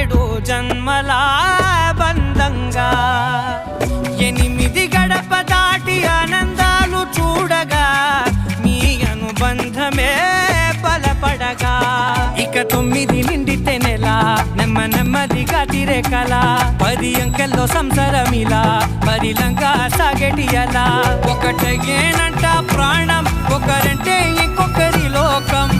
ఏడు జన్మల బంధంగా 8 గడప దాటి ఆనందాలు చూడగా మీ అనుబంధమే బలపడగా ఇక 9 నిండితే నెల నెమ్మదిగా తీరే కల 10 అంకెల్లో సంసారమిలా పరిలంగా సాగేటియలా ఒకటేనంట ప్రాణం ఒకరంటే ఇంకొకరి లోకం